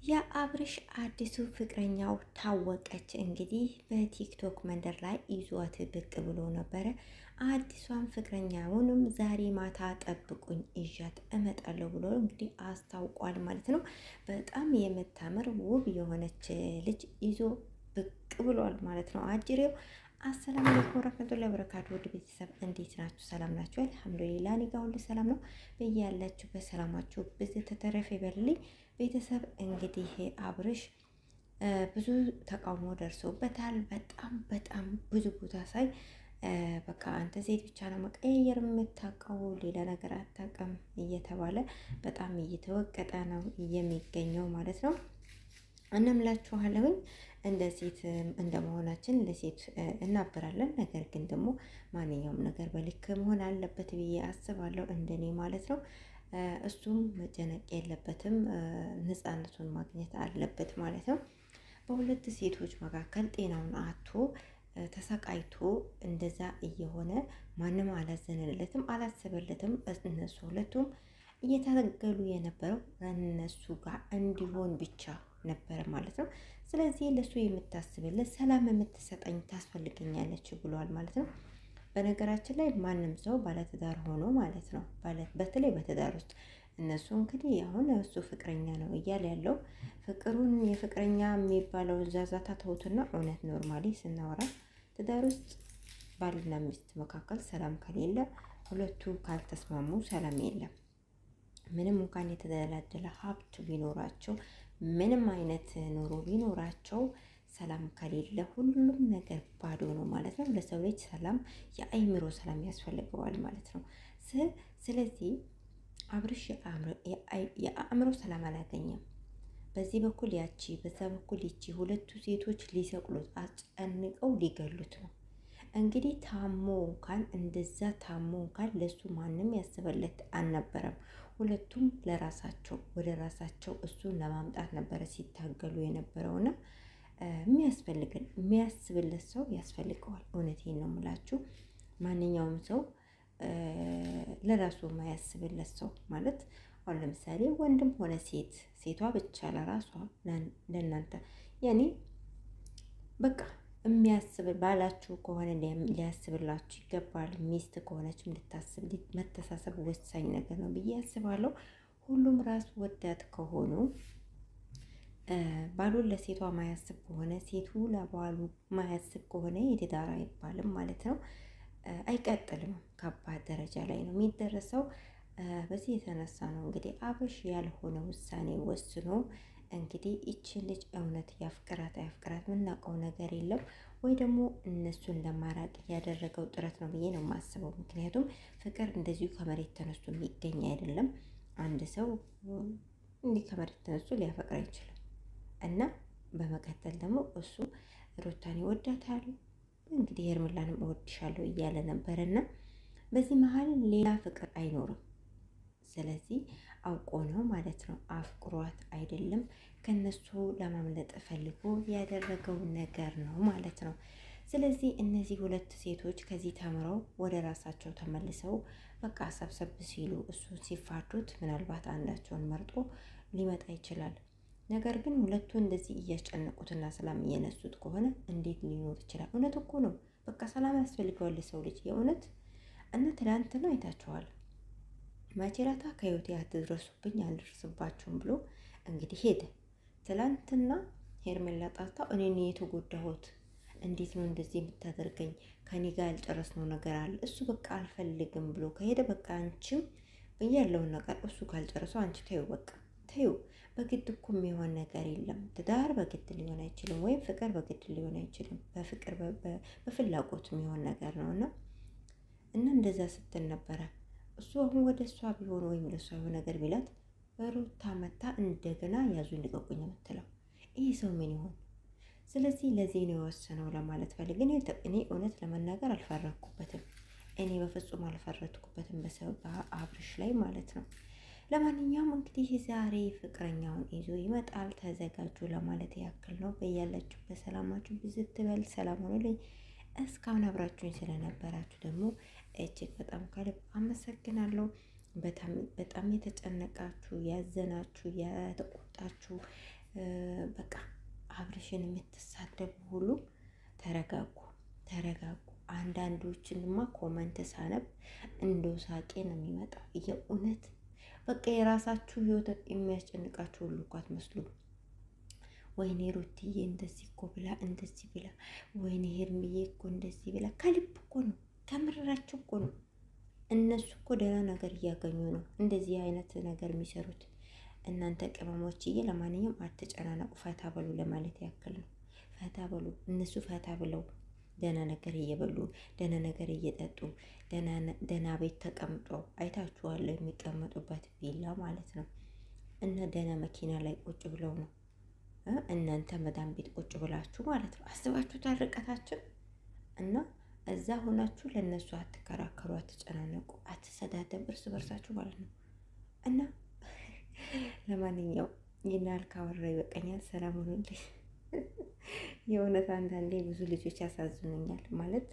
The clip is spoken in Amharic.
የአብርሽ አዲሱ ፍቅረኛው ታወቀች። እንግዲህ በቲክቶክ መንደር ላይ ይዟት ብቅ ብሎ ነበረ። አዲሷን ፍቅረኛውንም ዛሬ ማታ ጠብቁኝ ይዣት እመጣለሁ ብሎ እንግዲህ አስታውቋል ማለት ነው። በጣም የምታምር ውብ የሆነች ልጅ ይዞ ብቅ ብሏል ማለት ነው አጅሬው። አሰላሙ አለይኩም ወራህመቱላሂ ወበረካቱ። ውድ ቤተሰብ እንዴት ናችሁ? ሰላም ናችሁ? አልሐምዱሊላህ እኔ ጋር ሁሉ ሰላም ነው። በያላችሁበት ሰላማችሁ ብዙ ተተረፈ ይበልልኝ። ቤተሰብ እንግዲህ አብርሽ ብዙ ተቃውሞ ደርሶበታል። በጣም ብዙ ቦታ ሳይ በቃ አንተ ሴት ብቻ ነው መቀየር የምታውቀው ሌላ ነገር አታውቅም እየተባለ በጣም እየተወቀጠ ነው የሚገኘው ማለት ነው። እናምላችኋለሁኝ እንደ ሴት እንደ መሆናችን ለሴት እናበራለን። ነገር ግን ደግሞ ማንኛውም ነገር በልክ መሆን አለበት ብዬ አስባለሁ፣ እንደኔ ማለት ነው። እሱም መጨነቅ የለበትም፣ ነፃነቱን ማግኘት አለበት ማለት ነው። በሁለት ሴቶች መካከል ጤናውን አቶ ተሰቃይቶ እንደዛ እየሆነ ማንም አላዘነለትም፣ አላሰበለትም። እነሱ ሁለቱም እየታገሉ የነበረው እነሱ ጋር እንዲሆን ብቻ ነበረ ማለት ነው። ስለዚህ ለሱ የምታስብለት ሰላም የምትሰጠኝ ታስፈልገኛለች ብሏል ማለት ነው። በነገራችን ላይ ማንም ሰው ባለትዳር ሆኖ ማለት ነው በተለይ በትዳር ውስጥ እነሱ እንግዲህ አሁን እሱ ፍቅረኛ ነው እያለ ያለው ፍቅሩን የፍቅረኛ የሚባለው ዛዛታ ተውትና እውነት ኖርማሊ ስናወራ ትዳር ውስጥ ባልና ሚስት መካከል ሰላም ከሌለ ሁለቱ ካልተስማሙ ሰላም የለም። ምንም እንኳን የተደላደለ ሀብት ቢኖራቸው ምንም አይነት ኑሮ ቢኖራቸው ሰላም ከሌለ ሁሉም ነገር ባዶ ነው ማለት ነው። ለሰው ልጅ ሰላም የአእምሮ ሰላም ያስፈልገዋል ማለት ነው። ስለዚህ አብርሽ የአእምሮ ሰላም አላገኘም። በዚህ በኩል ያቺ በዛ በኩል ይቺ ሁለቱ ሴቶች ሊሰቅሉት አስጨንቀው ሊገሉት ነው። እንግዲህ ታሞ እንኳን እንደዛ ታሞ እንኳን ለሱ ማንም ያስበለት አልነበረም። ሁለቱም ለራሳቸው ወደ ራሳቸው እሱን ለማምጣት ነበረ ሲታገሉ የነበረውና የሚያስብለት ሰው ያስፈልገዋል። እውነቴን ነው የምላችሁ። ማንኛውም ሰው ለራሱ የማያስብለት ሰው ማለት አሁን ለምሳሌ ወንድም ሆነ ሴቷ ብቻ ለራሷ ለእናንተ ያኔ በቃ የሚያስብ ባላችሁ ከሆነ ሊያስብላችሁ ይገባል። ሚስት ከሆነች እንድታስብ መተሳሰብ ወሳኝ ነገር ነው ብዬ አስባለሁ። ሁሉም ራስ ወዳድ ከሆኑ ባሉን ለሴቷ ማያስብ ከሆነ ሴቱ ለባሉ ማያስብ ከሆነ የትዳር አይባልም ማለት ነው። አይቀጥልም። ከባድ ደረጃ ላይ ነው የሚደረሰው። በዚህ የተነሳ ነው እንግዲህ አብርሽ ያልሆነ ውሳኔ ወስኖ እንግዲህ ይችን ልጅ እውነት ያፍቅራት አያፍቅራት የምናውቀው ነገር የለም፣ ወይ ደግሞ እነሱን ለማራቅ ያደረገው ጥረት ነው ብዬ ነው የማስበው። ምክንያቱም ፍቅር እንደዚሁ ከመሬት ተነስቶ የሚገኝ አይደለም። አንድ ሰው እንዲህ ከመሬት ተነስቶ ሊያፈቅር አይችልም። እና በመቀጠል ደግሞ እሱ ሩታን ይወዳታል፣ እንግዲህ ሄርሜላንም እወድሻለሁ እያለ ነበረና በዚህ መሀል ሌላ ፍቅር አይኖርም። ስለዚህ አውቆ ነው ማለት ነው፣ አፍቅሯት አይደለም፣ ከነሱ ለማምለጥ ፈልጎ ያደረገው ነገር ነው ማለት ነው። ስለዚህ እነዚህ ሁለት ሴቶች ከዚህ ተምረው ወደ ራሳቸው ተመልሰው በቃ ሰብሰብ ሲሉ እሱ ሲፋዱት ምናልባት አንዳቸውን መርጦ ሊመጣ ይችላል። ነገር ግን ሁለቱ እንደዚህ እያስጨነቁትና ሰላም እየነሱት ከሆነ እንዴት ሊኖር ይችላል? እውነት እኮ ነው። በቃ ሰላም ያስፈልገዋል ሰው ልጅ የእውነት። እና ትናንትና አይታችኋል። መቼላታ ከህይወቴ አትድረሱብኝ አልደርስባችሁም ብሎ እንግዲህ ሄደ። ትላንትና ሄርሜላ ጣልታው እኔ የተጎዳሁት እንዴት ነው እንደዚህ የምታደርገኝ? ከኔ ጋር ያልጨረስነው ነገር አለ። እሱ በቃ አልፈልግም ብሎ ከሄደ በቃ አንቺም ያለውን ነገር እሱ ካልጨረሰው አንቺ ተይው፣ በቃ ተይው። በግድ እኮ የሚሆን ነገር የለም። ትዳር በግድ ሊሆን አይችልም፣ ወይም ፍቅር በግድ ሊሆን አይችልም። በፍቅር በፍላጎት የሚሆን ነገር ነው እና እንደዛ ስትል ነበረ። እሱ አሁን ወደ እሷ ቢሆን ወይም ለእሷ የሆነ ነገር ቢላት ሩታ መታ እንደገና ያዙኝ ልቀቁኝ የምትለው ይህ ሰው ምን ይሆን? ስለዚህ ለዚህ ነው የወሰነው ለማለት ፈልግ። እኔ እውነት ለመናገር አልፈረድኩበትም። እኔ በፍጹም አልፈረድኩበትም በአብርሽ ላይ ማለት ነው። ለማንኛውም እንግዲህ ዛሬ ፍቅረኛውን ይዞ ይመጣል፣ ተዘጋጁ ለማለት ያክል ነው። በያላችሁ በሰላማችሁ ብዝት ትበል። ሰላም ሆኖልኝ እስካሁን አብራችሁኝ ስለነበራችሁ ደግሞ እጅግ በጣም ከልብ አመሰግናለሁ። በጣም የተጨነቃችሁ፣ ያዘናችሁ፣ የተቆጣችሁ በቃ አብርሽን የምትሳደቡ ሁሉ ተረጋጉ፣ ተረጋጉ። አንዳንዶችንማ ኮመንት ሳነብ እንደው ሳቄ ነው የሚመጣው። የእውነት በቃ የራሳችሁ ህይወት የሚያስጨንቃችሁ ሁሉ እኮ አትመስሉም። ወይኔ ሩትዬ እንደዚህ እኮ ብላ እንደዚህ ብላ፣ ወይኔ ሄርምዬ እኮ እንደዚህ ብላ፣ ከልብ እኮ ነው፣ ከምራቸው እኮ ነው። እነሱ እኮ ደህና ነገር እያገኙ ነው እንደዚህ አይነት ነገር የሚሰሩት። እናንተ ቅመሞችዬ፣ ለማንኛውም አትጨናነቁ፣ ፈታ በሉ ለማለት ያክል ነው። ፈታ በሉ። እነሱ ፈታ ብለው ደህና ነገር እየበሉ ደህና ነገር እየጠጡ ደህና ቤት ተቀምጠው አይታችኋለሁ፣ የሚቀመጡበት ቪላ ማለት ነው። እና ደህና መኪና ላይ ቁጭ ብለው ነው። እናንተ መዳም ቤት ቁጭ ብላችሁ ማለት ነው። አስባችሁታል ርቀታችን። እና እዛ ሆናችሁ ለእነሱ አትከራከሩ፣ አትጨናነቁ፣ አትሰዳደብ እርስ በርሳችሁ ማለት ነው። እና ለማንኛውም ይናል ካወራ ይበቃኛል። ሰላም ሁኑልኝ። የእውነት አንዳንዴ ብዙ ልጆች ያሳዝኑኛል ማለት